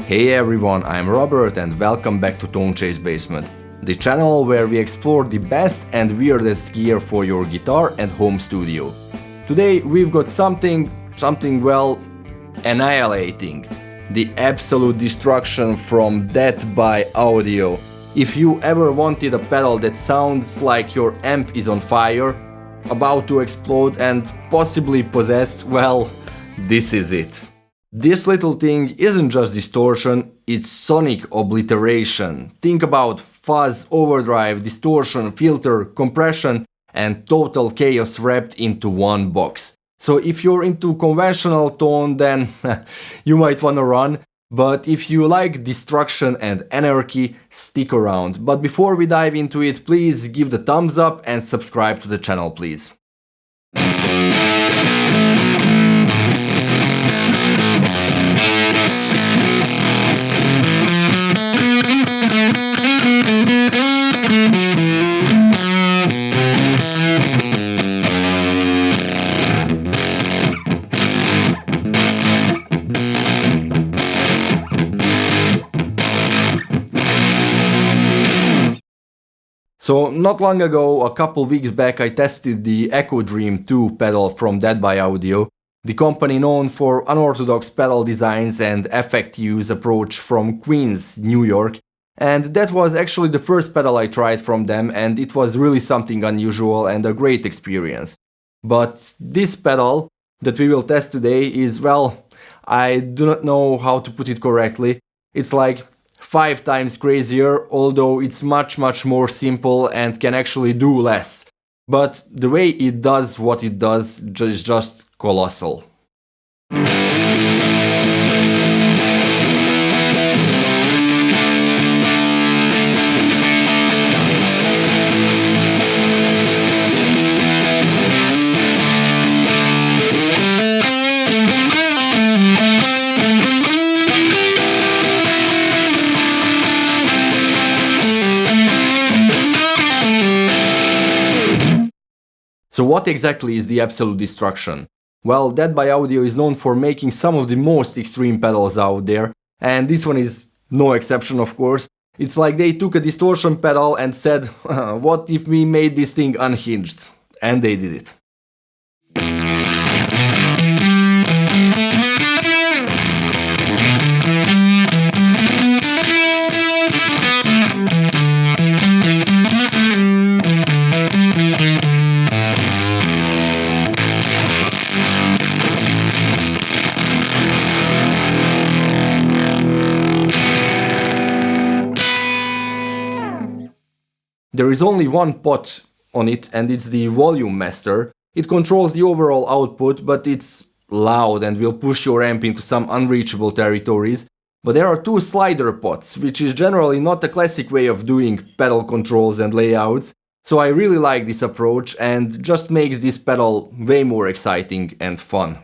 Hey everyone, I'm Robert and welcome back to Tone Chase Basement, the channel where we explore the best and weirdest gear for your guitar and home studio. Today we've got something well, annihilating. The absolute destruction from Dead by Audio. If you ever wanted a pedal that sounds like your amp is on fire, about to explode and possibly possessed, well, this is it. This little thing isn't just distortion, it's sonic obliteration. Think about fuzz, overdrive, distortion, filter, compression, and total chaos wrapped into one box. So if you're into conventional tone, then you might wanna run, but if you like destruction and anarchy, stick around. But before we dive into it, please give the thumbs up and subscribe to the channel, please. So not long ago, a couple weeks back, I tested the Echo Dream 2 pedal from Dead by Audio, the company known for unorthodox pedal designs and effect-fuzz approach from Queens, New York. And that was actually the first pedal I tried from them, and it was really something unusual and a great experience. But this pedal that we will test today is, well, I do not know how to put it correctly. It's like 5 times crazier, although it's much more simple and can actually do less. But the way it does what it does is just colossal. So what exactly is the absolute destruction? Well, Dead by Audio is known for making some of the most extreme pedals out there, and this one is no exception, of course. It's like they took a distortion pedal and said, what if we made this thing unhinged? And they did it. There is only one pot on it, and it's the volume master. It controls the overall output, but it's loud and will push your amp into some unreachable territories. But there are 2 slider pots, which is generally not a classic way of doing pedal controls and layouts. So I really like this approach and just makes this pedal way more exciting and fun.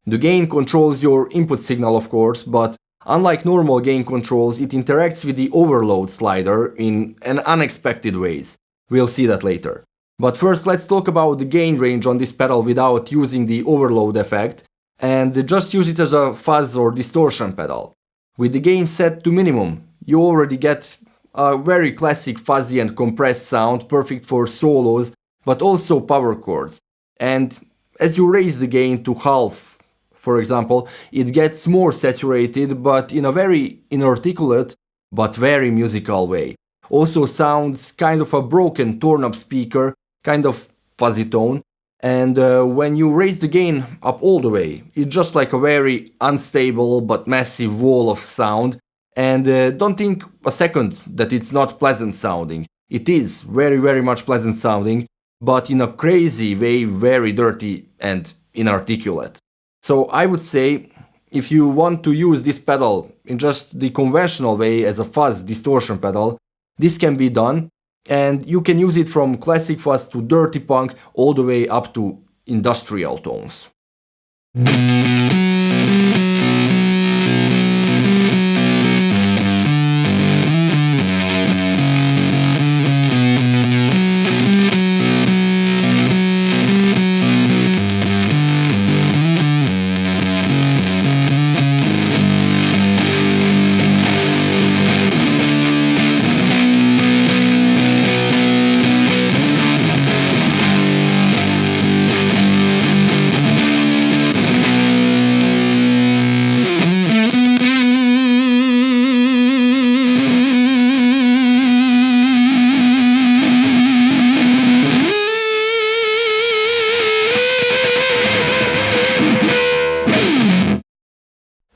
The gain controls your input signal, of course, but unlike normal gain controls, it interacts with the overload slider in an unexpected ways. We'll see that later. But first let's talk about the gain range on this pedal without using the overload effect, and just use it as a fuzz or distortion pedal. With the gain set to minimum, you already get a very classic fuzzy and compressed sound, perfect for solos, but also power chords. And as you raise the gain to half, for example, it gets more saturated, but in a very inarticulate but very musical way. Also sounds kind of a broken, torn up speaker, kind of fuzzy tone. And when you raise the gain up all the way, it's just like a very unstable but massive wall of sound. And don't think a second that it's not pleasant sounding. It is very much pleasant sounding, but in a crazy way, very dirty and inarticulate. So I would say, if you want to use this pedal in just the conventional way as a fuzz distortion pedal, this can be done, and you can use it from classic fuzz to dirty punk all the way up to industrial tones.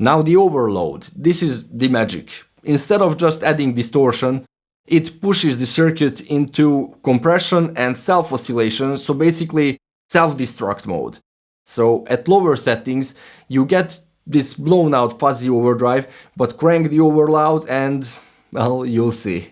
Now the overload. This is the magic. Instead of just adding distortion, it pushes the circuit into compression and self-oscillation, so basically self-destruct mode. So at lower settings, you get this blown out fuzzy overdrive, but crank the overloud and, well, you'll see.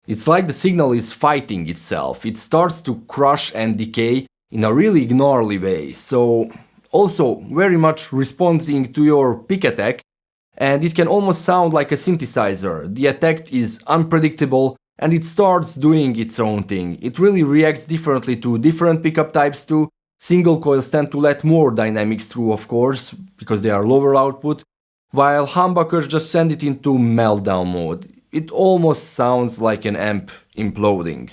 It's like the signal is fighting itself. It starts to crush and decay in a really gnarly way. So also very much responding to your pick attack, and it can almost sound like a synthesizer. The attack is unpredictable and it starts doing its own thing. It really reacts differently to different pickup types too. Single coils tend to let more dynamics through, of course, because they are lower output, while humbuckers just send it into meltdown mode. It almost sounds like an amp imploding.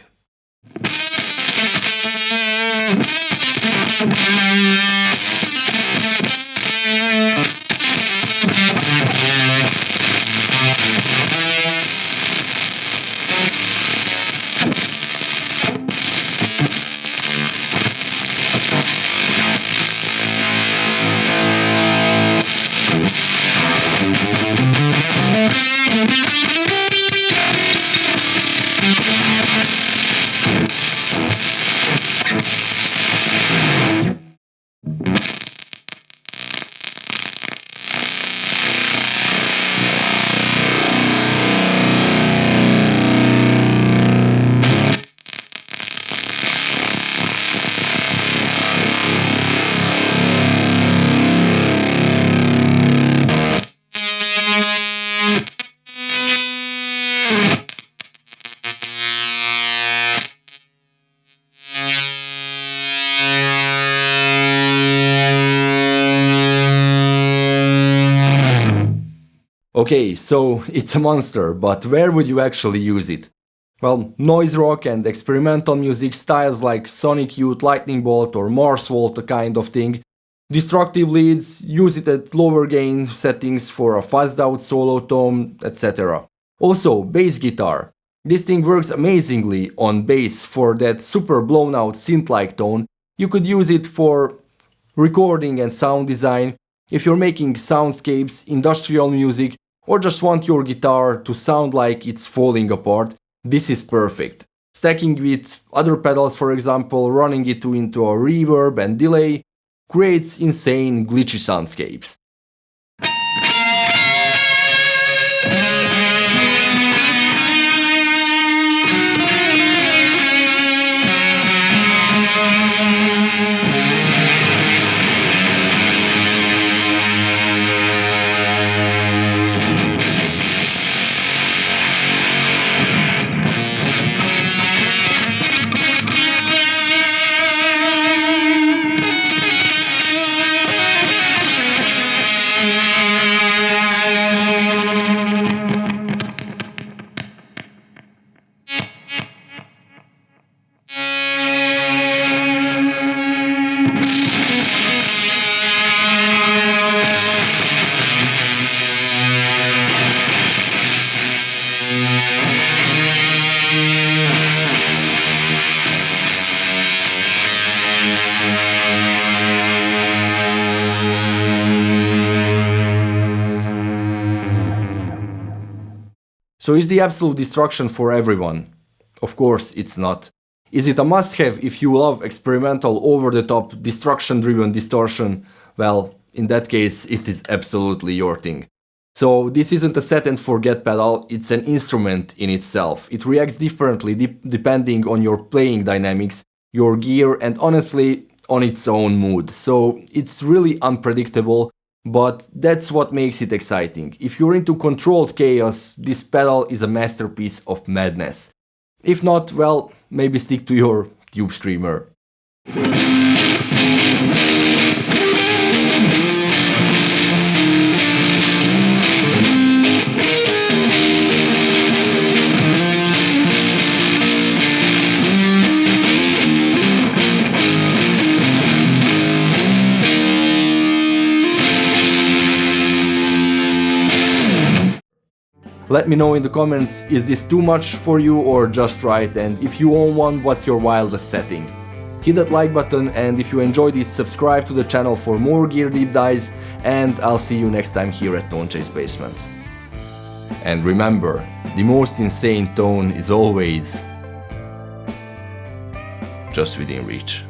Okay, so it's a monster, but where would you actually use it? Well, noise rock and experimental music styles like Sonic Youth, Lightning Bolt or Mars Volta kind of thing. Destructive leads, use it at lower gain settings for a fuzzed out solo tone, etc. Also, bass guitar. This thing works amazingly on bass for that super blown out synth-like tone. You could use it for recording and sound design, if you're making soundscapes, industrial music, or just want your guitar to sound like it's falling apart, this is perfect. Stacking with other pedals, for example, running it into a reverb and delay, creates insane glitchy soundscapes. So is the absolute destruction for everyone? Of course it's not. Is it a must-have if you love experimental over-the-top destruction-driven distortion? Well, in that case it is absolutely your thing. So this isn't a set and forget pedal, it's an instrument in itself. It reacts differently depending on your playing dynamics, your gear and honestly on its own mood. So it's really unpredictable, but that's what makes it exciting. If you're into controlled chaos, this pedal is a masterpiece of madness. If not, well, maybe stick to your Tube Screamer. Let me know in the comments, is this too much for you or just right, and if you own one, what's your wildest setting? Hit that like button, and if you enjoyed this, subscribe to the channel for more gear deep dives, and I'll see you next time here at Tone Chase Basement. And remember, the most insane tone is always just within reach.